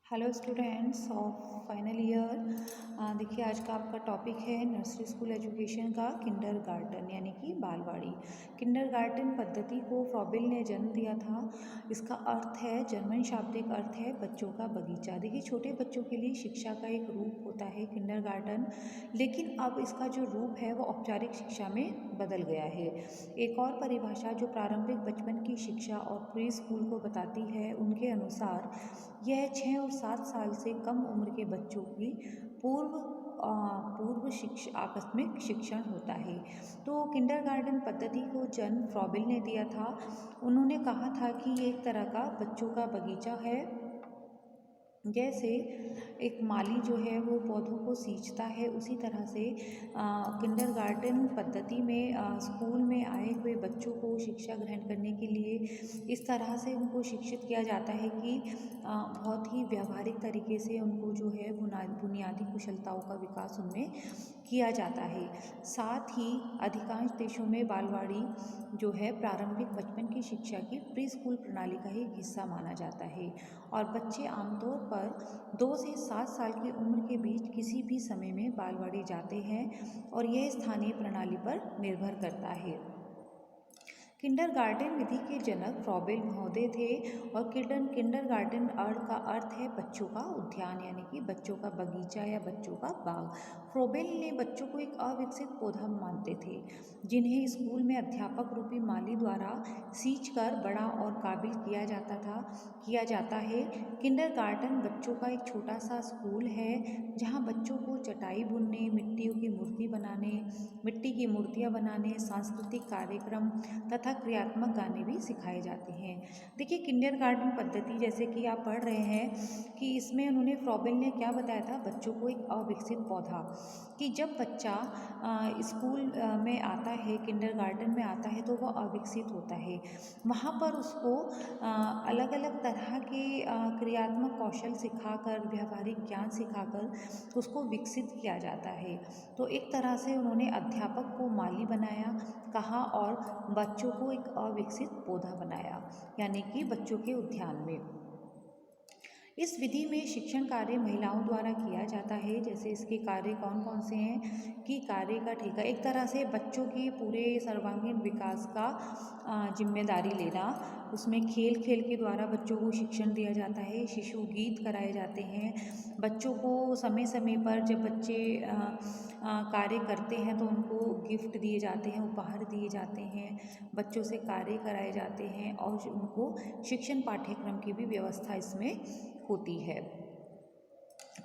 Hello students of final year. देखिए आज का आपका टॉपिक है नर्सरी स्कूल एजुकेशन का किंडरगार्टन यानी कि बालवाड़ी। किंडरगार्टन पद्धति को फ्रॉबेल ने जन्म दिया था। इसका अर्थ है, जर्मन शाब्दिक अर्थ है बच्चों का बगीचा। देखिए छोटे बच्चों के लिए शिक्षा का एक रूप होता है किंडरगार्टन, लेकिन अब इसका जो रूप है वो औपचारिक शिक्षा में बदल गया है। एक और परिभाषा जो प्रारंभिक बचपन की शिक्षा और प्री स्कूल को बताती है, उनके अनुसार यह 6 और 7 साल से कम उम्र के बच्चों की पूर्व पूर्व शिक्षा आकस्मिक शिक्षण होता है। तो किंडरगार्टन पद्धति को जन्म फ्रॉबेल ने दिया था। उन्होंने कहा था कि ये एक तरह का बच्चों का बगीचा है। जैसे एक माली जो है वो पौधों को सींचता है, उसी तरह से किंडरगार्टन पद्धति में स्कूल में आए हुए बच्चों को शिक्षा ग्रहण करने के लिए इस तरह से उनको शिक्षित किया जाता है कि बहुत ही व्यावहारिक तरीके से उनको जो है बुनियादी कुशलताओं का विकास उनमें किया जाता है। साथ ही अधिकांश देशों में बालवाड़ी जो है प्रारंभिक बचपन की शिक्षा की प्री स्कूल प्रणाली का एक हिस्सा माना जाता है और बच्चे आमतौर पर 2 से 7 साल की उम्र के बीच किसी भी समय में बालवाड़ी जाते हैं और यह स्थानीय प्रणाली पर निर्भर करता है। किंडरगार्टन विधि के जनक फ्रॉबेल महोदय थे और किंडरगार्टन का अर्थ है बच्चों का उद्यान यानी कि बच्चों का बगीचा या बच्चों का बाग। फ्रॉबेल ने बच्चों को एक अविकसित पौधा मानते थे, जिन्हें स्कूल में अध्यापक रूपी माली द्वारा सींच कर बड़ा और काबिल किया जाता है। किंडरगार्टन बच्चों का एक छोटा सा स्कूल है जहाँ बच्चों को चटाई बुनने, मिट्टी की मूर्तियाँ बनाने, सांस्कृतिक कार्यक्रम तथा क्रियात्मक गाने भी सिखाए जाते हैं। देखिए किंडरगार्टन पद्धति जैसे कि आप पढ़ रहे हैं कि इसमें उन्होंने फ्रॉबेल ने क्या बताया था, बच्चों को एक अविकसित पौधा, कि जब बच्चा स्कूल में आता है, किंडरगार्टन में आता है तो वह अविकसित होता है। वहाँ पर उसको अलग अलग तरह के क्रियात्मक कौशल सिखाकर, व्यावहारिक ज्ञान सिखाकर उसको विकसित किया जाता है। तो एक तरह से उन्होंने अध्यापक को माली बनाया कहा और बच्चों को एक अविकसित पौधा बनाया यानी कि बच्चों के उद्यान में। इस विधि में शिक्षण कार्य महिलाओं द्वारा किया जाता है। जैसे इसके कार्य कौन कौन से हैं कि कार्य का ठेका, एक तरह से बच्चों के पूरे सर्वांगीण विकास का जिम्मेदारी लेना। उसमें खेल खेल के द्वारा बच्चों को शिक्षण दिया जाता है, शिशु गीत कराए जाते हैं। बच्चों को समय समय पर जब बच्चे कार्य करते हैं तो उनको गिफ्ट दिए जाते हैं, उपहार दिए जाते हैं, बच्चों से कार्य कराए जाते हैं और उनको शिक्षण पाठ्यक्रम की भी व्यवस्था इसमें होती है।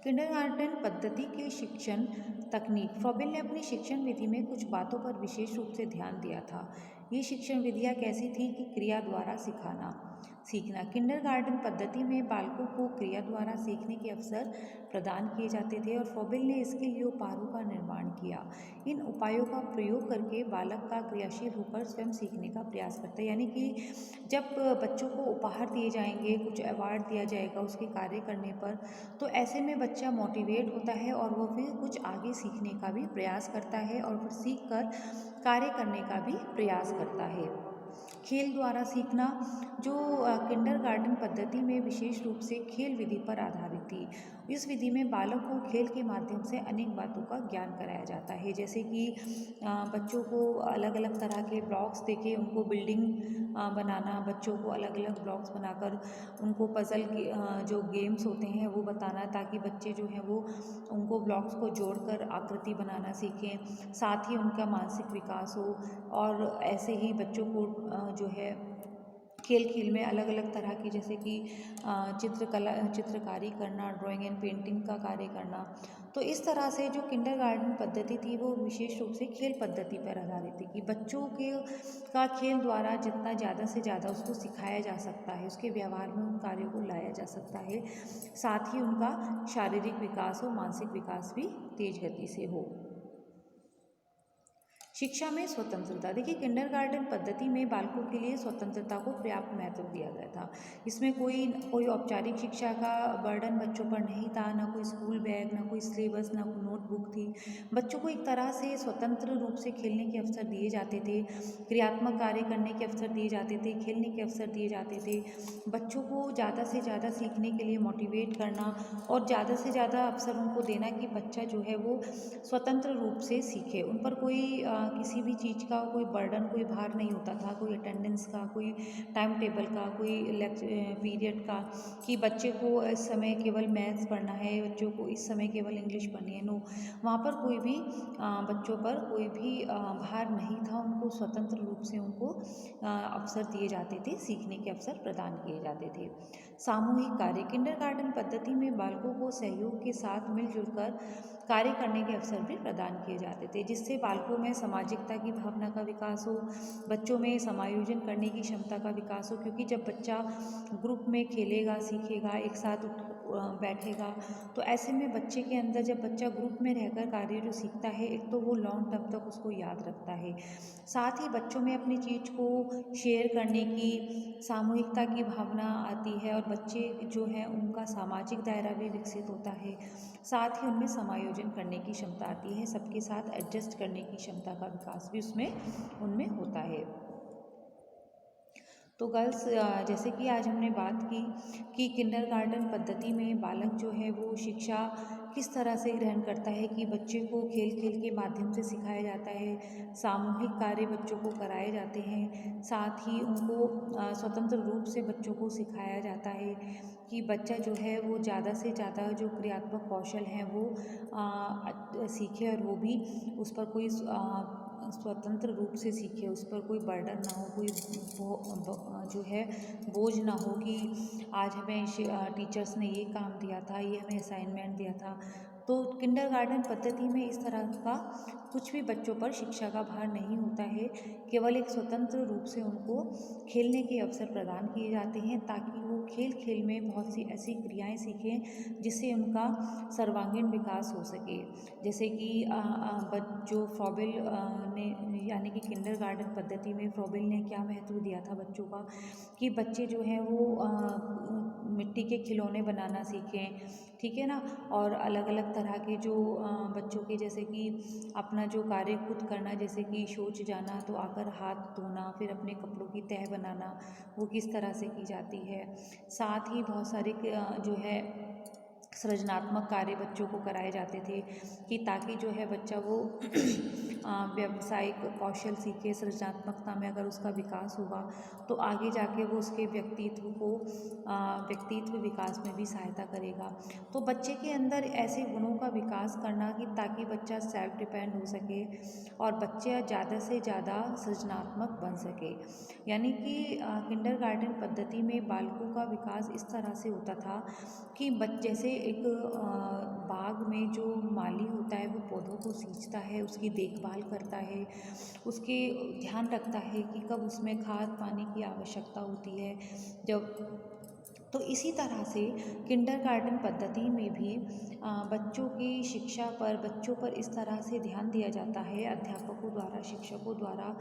किंडरगार्टन पद्धति के शिक्षण तकनीक, फ्रॉबेल ने अपनी शिक्षण विधि में कुछ बातों पर विशेष रूप से ध्यान दिया था। ये शिक्षण विधियाँ कैसी थी कि क्रिया द्वारा सीखना। किंडरगार्टन पद्धति में बालकों को क्रिया द्वारा सीखने के अवसर प्रदान किए जाते थे और फ्रॉबेल ने इसके लिए उपायों का निर्माण किया। इन उपायों का प्रयोग करके बालक का क्रियाशील होकर स्वयं सीखने का प्रयास करता है, यानी कि जब बच्चों को उपहार दिए जाएंगे, कुछ अवार्ड दिया जाएगा उसके कार्य करने पर, तो ऐसे में बच्चा मोटिवेट होता है और वो फिर कुछ आगे सीखने का भी प्रयास करता है और फिर सीख कर कार्य करने का भी प्रयास करता है। खेल द्वारा सीखना, जो किंडरगार्टन पद्धति में विशेष रूप से खेल विधि पर आधारित थी। इस विधि में बालक को खेल के माध्यम से अनेक बातों का ज्ञान कराया जाता है, जैसे कि बच्चों को अलग अलग तरह के ब्लॉक्स देके उनको बिल्डिंग बनाना, बच्चों को अलग अलग ब्लॉक्स बनाकर उनको पजल के जो गेम्स होते हैं वो बताना, ताकि बच्चे जो हैं वो उनको ब्लॉक्स को जोड़कर आकृति बनाना सीखें। साथ ही उनका मानसिक विकास हो और ऐसे ही बच्चों को जो है खेल खेल में अलग अलग तरह की, जैसे कि चित्रकारी करना, ड्राइंग एंड पेंटिंग का कार्य करना। तो इस तरह से जो किंडरगार्टन पद्धति थी वो विशेष रूप से खेल पद्धति पर आधारित थी कि बच्चों के का खेल द्वारा जितना ज़्यादा से ज़्यादा उसको सिखाया जा सकता है, उसके व्यवहार में उन कार्यों को लाया जा सकता है, साथ ही उनका शारीरिक विकास हो, मानसिक विकास भी तेज गति से हो। शिक्षा में स्वतंत्रता। देखिए किंडरगार्टन पद्धति में बालकों के लिए स्वतंत्रता को पर्याप्त महत्व दिया गया था। इसमें कोई कोई औपचारिक शिक्षा का बर्डन बच्चों पर नहीं था, ना कोई स्कूल बैग, ना कोई सिलेबस, ना कोई नोटबुक थी। बच्चों को एक तरह से स्वतंत्र रूप से खेलने के अवसर दिए जाते थे, क्रियात्मक कार्य करने के अवसर दिए जाते थे, खेलने के अवसर दिए जाते थे। बच्चों को ज़्यादा से ज़्यादा सीखने के लिए मोटिवेट करना और ज़्यादा से ज़्यादा अवसर उनको देना कि बच्चा जो है वो स्वतंत्र रूप से सीखे। उन पर कोई किसी भी चीज़ का कोई बर्डन, कोई भार नहीं होता था, कोई अटेंडेंस का, कोई टाइम टेबल का, कोई पीरियड का, कि बच्चे को इस समय केवल मैथ्स पढ़ना है, बच्चों को इस समय केवल इंग्लिश पढ़नी है। नो, वहाँ पर कोई भी बच्चों पर कोई भी भार नहीं था। उनको स्वतंत्र रूप से उनको अवसर दिए जाते थे, सीखने के अवसर प्रदान किए जाते थे। सामूहिक कार्य। किंडरगार्टन पद्धति में बालकों को सहयोग के साथ मिलजुल कर कार्य करने के अवसर भी प्रदान किए जाते थे, जिससे बालकों में सामाजिकता की भावना का विकास हो, बच्चों में समायोजन करने की क्षमता का विकास हो। क्योंकि जब बच्चा ग्रुप में खेलेगा, सीखेगा, एक साथ बैठेगा, तो ऐसे में बच्चे के अंदर, जब बच्चा ग्रुप में रहकर कार्य जो सीखता है, एक तो वो लॉन्ग टर्म तक उसको याद रखता है। साथ ही बच्चों में अपनी चीज़ को शेयर करने की, सामूहिकता की भावना आती है और बच्चे जो हैं उनका सामाजिक दायरा भी विकसित होता है। साथ ही उनमें समायोजन करने की क्षमता आती है, सबके साथ एडजस्ट करने की क्षमता का विकास भी उसमें उनमें होता है। तो गर्ल्स, जैसे कि आज हमने बात की कि किंडरगार्टन पद्धति में बालक जो है वो शिक्षा किस तरह से ग्रहण करता है, कि बच्चे को खेल खेल के माध्यम से सिखाया जाता है, सामूहिक कार्य बच्चों को कराए जाते हैं, साथ ही उनको स्वतंत्र रूप से बच्चों को सिखाया जाता है कि बच्चा जो है वो ज़्यादा से ज़्यादा जो क्रियात्मक कौशल हैं वो सीखे, और वो भी उस पर कोई स्वतंत्र रूप से सीखे, उस पर कोई बर्डन ना हो, कोई जो है बोझ ना हो कि आज हमें टीचर्स ने ये काम दिया था, ये हमें असाइनमेंट दिया था। तो किंडरगार्टन पद्धति में इस तरह का कुछ भी बच्चों पर शिक्षा का भार नहीं होता है, केवल एक स्वतंत्र रूप से उनको खेलने के अवसर प्रदान किए जाते हैं, ताकि वो खेल खेल में बहुत सी ऐसी क्रियाएं सीखें जिससे उनका सर्वांगीण विकास हो सके। जैसे कि जो फ्रॉबेल ने, यानी कि किंडरगार्टन पद्धति में फ्रॉबेल ने क्या महत्व दिया था बच्चों का, कि बच्चे जो हैं वो मिट्टी के खिलौने बनाना सीखें, ठीक है ना, और अलग अलग तरह के जो बच्चों के, जैसे कि अपना जो कार्य खुद करना, जैसे कि शौच जाना तो आकर हाथ धोना, फिर अपने कपड़ों की तह बनाना, वो किस तरह से की जाती है। साथ ही बहुत सारे जो है सृजनात्मक कार्य बच्चों को कराए जाते थे, कि ताकि जो है बच्चा वो व्यावसायिक कौशल सीखे, सृजनात्मकता में अगर उसका विकास होगा तो आगे जाके वो उसके व्यक्तित्व विकास में भी सहायता करेगा। तो बच्चे के अंदर ऐसे गुणों का विकास करना कि ताकि बच्चा सेल्फ डिपेंड हो सके और बच्चा ज़्यादा से ज़्यादा सृजनात्मक बन सके। यानी कि किंडरगार्टन पद्धति में बालकों का विकास इस तरह से होता था कि जैसे एक बाग में जो माली होता है वो पौधों को सींचता है, उसकी देखभाल करता है, उसके ध्यान रखता है कि कब उसमें खाद पानी की आवश्यकता होती है। जब तो इसी तरह से किंडरगार्टन पद्धति में भी बच्चों की शिक्षा पर, बच्चों पर इस तरह से ध्यान दिया जाता है अध्यापकों द्वारा, शिक्षकों द्वारा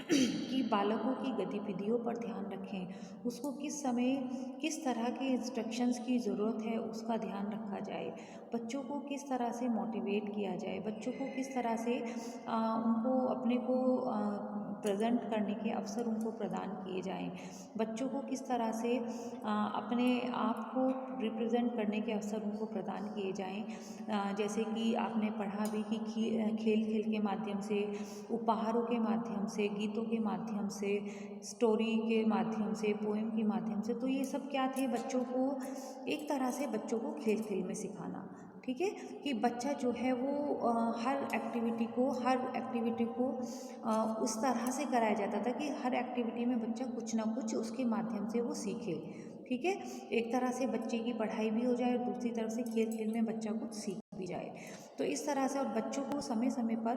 कि बालकों की गतिविधियों पर ध्यान रखें, उसको किस समय किस तरह के इंस्ट्रक्शंस की ज़रूरत है उसका ध्यान रखा जाए, बच्चों को किस तरह से मोटिवेट किया जाए, बच्चों को किस तरह से उनको अपने को प्रेजेंट करने के अवसर उनको प्रदान किए जाएं, बच्चों को किस तरह से अपने आप को रिप्रेजेंट करने के अवसर उनको प्रदान किए जाएं। जैसे कि आपने पढ़ा भी कि खेल खेल के माध्यम से, उपहारों के माध्यम से, गीतों के माध्यम से, स्टोरी के माध्यम से, पोएम के माध्यम से, तो ये सब क्या थे, बच्चों को एक तरह से बच्चों को खेल खेल में सिखाना, ठीक है, कि बच्चा जो है वो हर एक्टिविटी को उस तरह से कराया जाता था कि हर एक्टिविटी में बच्चा कुछ ना कुछ उसके माध्यम से वो सीखे, ठीक है, एक तरह से बच्चे की पढ़ाई भी हो जाए और दूसरी तरफ से खेल खेल में बच्चा कुछ सीख भी जाए। तो इस तरह से, और बच्चों को समय समय पर